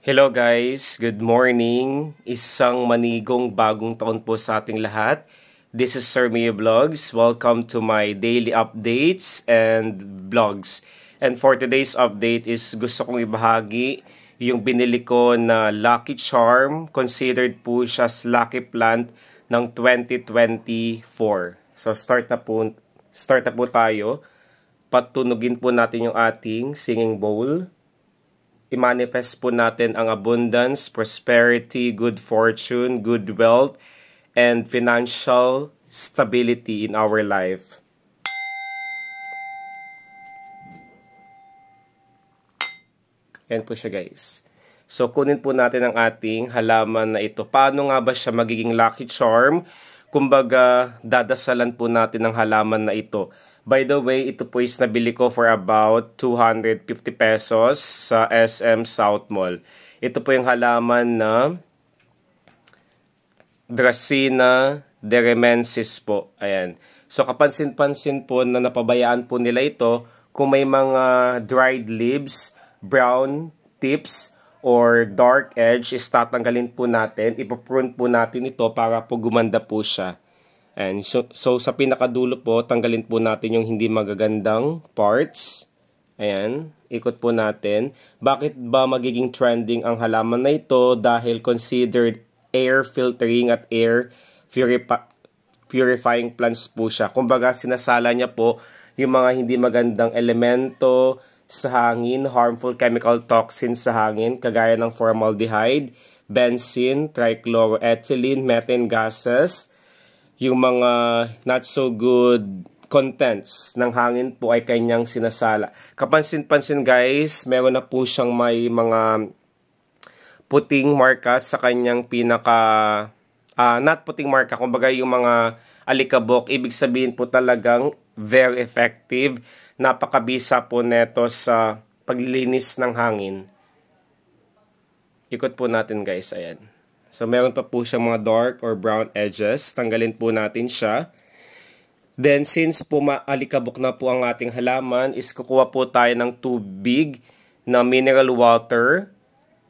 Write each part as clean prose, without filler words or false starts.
Hello guys, good morning. Isang manigong bagong taon po sa ating lahat. This is Sir Mio Vlogs. Welcome to my daily updates and vlogs. And for today's update is gusto kong ibahagi yung binili ko na Lucky Charm. Considered po siya as lucky plant ng 2024. So start na po tayo. Patunugin po natin yung ating singing bowl. I-manifest po natin ang abundance, prosperity, good fortune, good wealth, and financial stability in our life. Yan po siya guys. So kunin po natin ang ating halaman na ito. Paano nga ba siya magiging lucky charm? Kumbaga, dadasalan po natin ang halaman na ito. By the way, ito po is nabili ko for about 250 pesos sa SM South Mall. Ito po yung halaman na Dracaena deremensis po. Ayan. So, kapansin-pansin po na napabayaan po nila ito kung may mga dried leaves, brown tips, or dark edge is tatanggalin po natin. Ipaprune po natin ito para po gumanda po siya. And so sa pinakadulo po, tanggalin po natin yung hindi magagandang parts. Ayan, ikot po natin. Bakit ba magiging trending ang halaman na ito? Dahil considered air filtering at air purifying plants po siya. Kumbaga sinasala niya po yung mga hindi magandang elemento sa hangin, harmful chemical toxins sa hangin, kagaya ng formaldehyde, benzene, trichloroethylene, methane gases. Yung mga not so good contents ng hangin po ay kanyang sinasala. Kapansin-pansin guys, meron na po siyang may mga puting marka sa kanyang not puting marka, kumbaga yung mga alikabok. Ibig sabihin po talagang very effective. Napakabisa po neto sa paglilinis ng hangin. Ikot po natin guys, ayan. So, meron pa po siyang mga dark or brown edges. Tanggalin po natin siya. Then, since po maalikabok na po ang ating halaman, is kukuha po tayo ng tubig na mineral water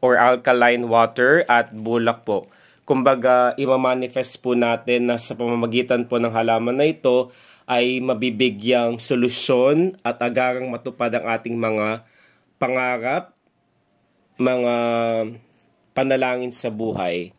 or alkaline water at bulak po. Kumbaga, imamanifest po natin na sa pamamagitan po ng halaman na ito ay mabibigyang solusyon at agarang matupad ang ating mga pangarap, mga panalangin sa buhay.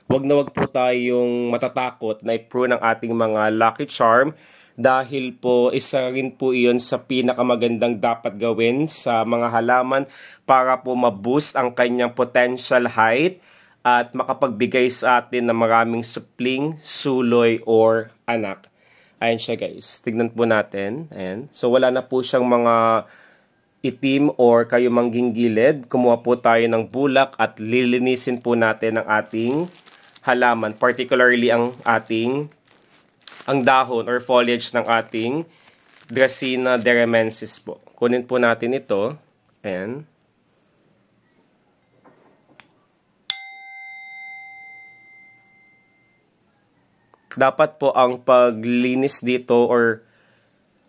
Wag na wag po tayong matatakot na i-prune ang ating mga lucky charm dahil po isa rin po iyon sa pinakamagandang dapat gawin sa mga halaman para po ma-boost ang kanyang potential height at makapagbigay sa atin ng maraming supling, suloy, or anak. Ayan siya guys. Tignan po natin. Ayan. So wala na po siyang mga itim or kayumangging gilid. Kumuha po tayo ng bulak at lilinisin po natin ang ating halaman, particularly ang dahon or foliage ng ating Dracaena deremensis po. Kunin po natin ito. Ayan. Dapat po ang paglinis dito or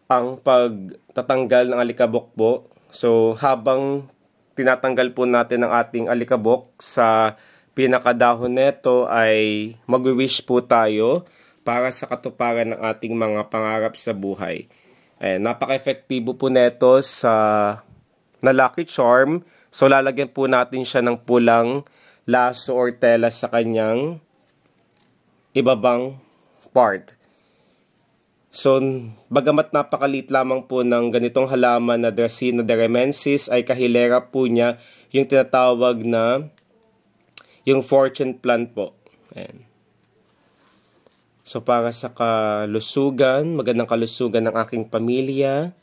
ang pagtatanggal ng alikabok po. So, habang tinatanggal po natin ang ating alikabok sa pinakadahon nito ay mag-wish po tayo para sa katuparan ng ating mga pangarap sa buhay. Ayan, napaka-efektibo po nito na lucky charm. So, lalagyan po natin siya ng pulang laso or tela sa kanyang ibabang part. So, bagamat napakalit lamang po ng ganitong halaman na Dracaena deremensis, ay kahilera po niya yung tinatawag na yung fortune plant po. Ayan. So, para sa kalusugan, magandang kalusugan ng aking pamilya,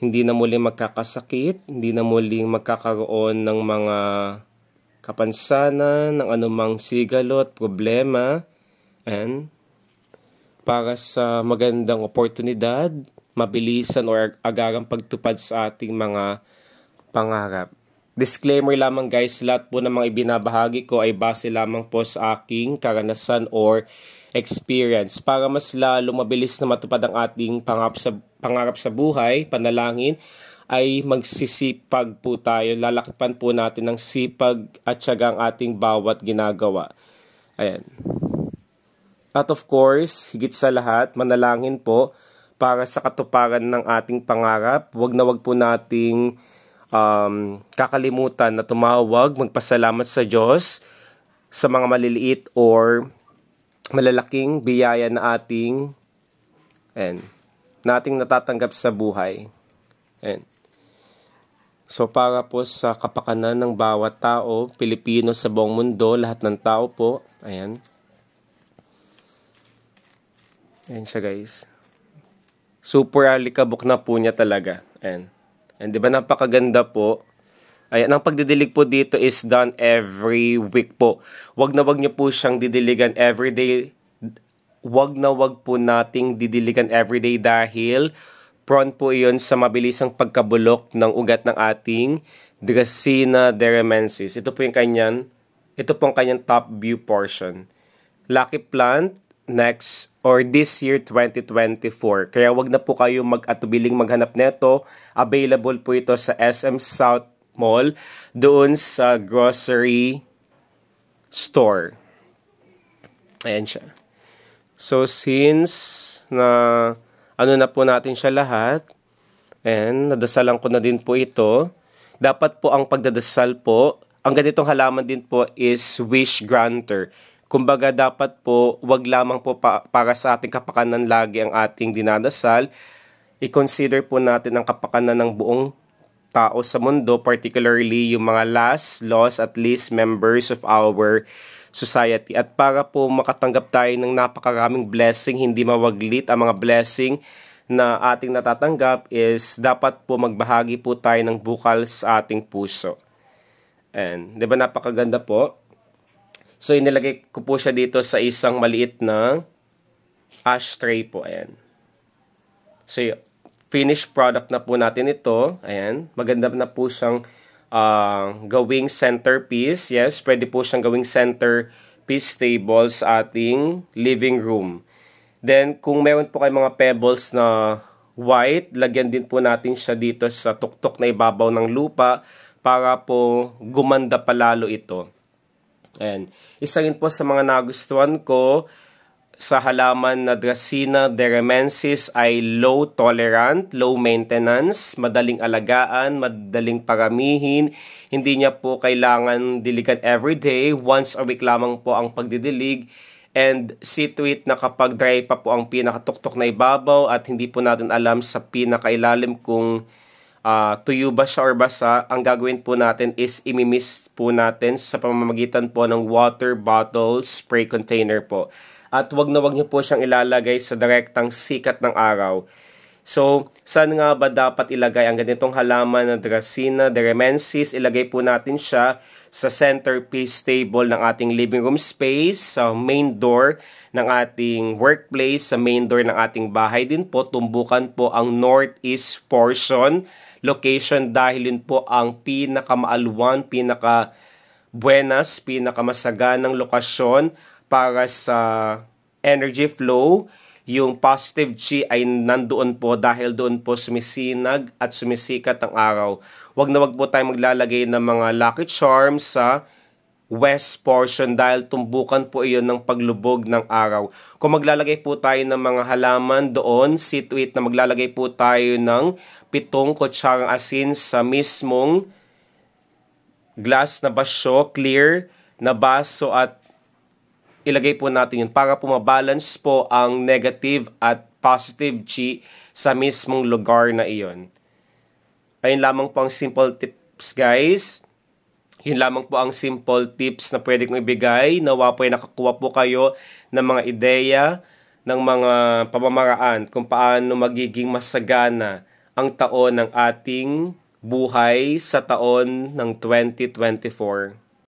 hindi na muling magkakasakit, hindi na muling magkakaroon ng mga kapansanan, ng anumang sigalot, problema, and para sa magandang oportunidad, mabilisan o agarang pagtupad sa ating mga pangarap. Disclaimer lamang guys, lahat po ng mga ibinabahagi ko ay base lamang po sa aking karanasan or experience. Para mas lalo mabilis na matupad ang ating pangarap sa buhay, panalangin, ay magsisipag po tayo. Lalakipan po natin ng sipag at tiyaga ang ating bawat ginagawa. Ayan. At of course, higit sa lahat, manalangin po para sa katuparan ng ating pangarap. Huwag na huwag po nating kakalimutan na tumawag, magpasalamat sa Diyos sa mga maliliit or malalaking biyaya na ating natatanggap sa buhay. Ayan. So para po sa kapakanan ng bawat tao, Pilipino sa buong mundo, lahat ng tao po, ayan. Ayan siya guys. Super alikabok na po niya talaga. Ayan. And di ba napakaganda po? Ayan, ang pagdidilig po dito is done every week po. Wag na wag niyo po siyang didiligan everyday. Wag na wag po nating didiligan everyday dahil prone po iyon sa mabilisang pagkabulok ng ugat ng ating Dracaena derramensis. Ito po ang kanyang top view portion. Lucky plant next or this year 2024. Kaya wag na po kayo mag-atubiling maghanap neto. Available po ito sa SM South Mall doon sa grocery store. Ayan siya. So since na na po natin siya lahat, and nadasalan ko na din po ito, dapat po ang pagdadasal po, ang ganitong halaman din po is wish granter. Kumbaga dapat po, wag lamang po para sa ating kapakanan lagi ang ating dinadasal. I-consider po natin ang kapakanan ng buong tao sa mundo, particularly yung mga last, lost, at least members of our society. At para po makatanggap tayo ng napakaraming blessing, hindi mawaglit ang mga blessing na ating natatanggap is dapat po magbahagi po tayo ng bukal sa ating puso. And, di ba napakaganda po? So, inilagay ko po siya dito sa isang maliit na ashtray po. Ayan. So, finished product na po natin ito. Ayan. Maganda na po siyang gawing centerpiece. Yes, pwede po siyang gawing centerpiece table sa ating living room. Then, kung meron po kayong mga pebbles na white, lagyan din po natin siya dito sa tuktok na ibabaw ng lupa para po gumanda palalo ito. Ayan. Isa rin po sa mga nagustuhan ko sa halaman na Dracaena derramensis ay low tolerant, low maintenance, madaling alagaan, madaling paramihin. Hindi niya po kailangan diligan everyday. Once a week lamang po ang pagdidilig. And see to it na kapag dry pa po ang pinakatuktok na ibabaw at hindi po natin alam sa pinakailalim kung tuyo ba siya or basa, ang gagawin po natin is imimist po natin sa pamamagitan po ng water bottle spray container po. At wag na wag niyo po siyang ilalagay sa direktang sikat ng araw. So, saan nga ba dapat ilagay ang ganitong halaman na Dracaena derramensis? Ilagay po natin siya sa centerpiece table ng ating living room space, sa main door ng ating workplace, sa main door ng ating bahay din po. Tumbukan po ang northeast portion location dahil yun po ang pinakamaalwan, pinaka-buenas, pinakamasaganang lokasyon para sa energy flow. Yung positive chi ay nandoon po dahil doon po sumisinag at sumisikat ang araw. Wag na wag po tayo maglalagay ng mga lucky charms sa west portion dahil tumbukan po iyon ng paglubog ng araw. Kung maglalagay po tayo ng mga halaman doon, see to it na maglalagay po tayo ng 7 kutsarang asin sa mismong glass na baso, clear na baso, at ilagay po natin yun para po mabalance po ang negative at positive chi sa mismong lugar na iyon. Ayun lamang po ang simple tips guys. Yun lamang po ang simple tips na pwede kong ibigay. Nawa po ay nakakuha po kayo ng mga ideya, ng mga pamamaraan kung paano magiging masagana ang taon ng ating buhay sa taon ng 2024.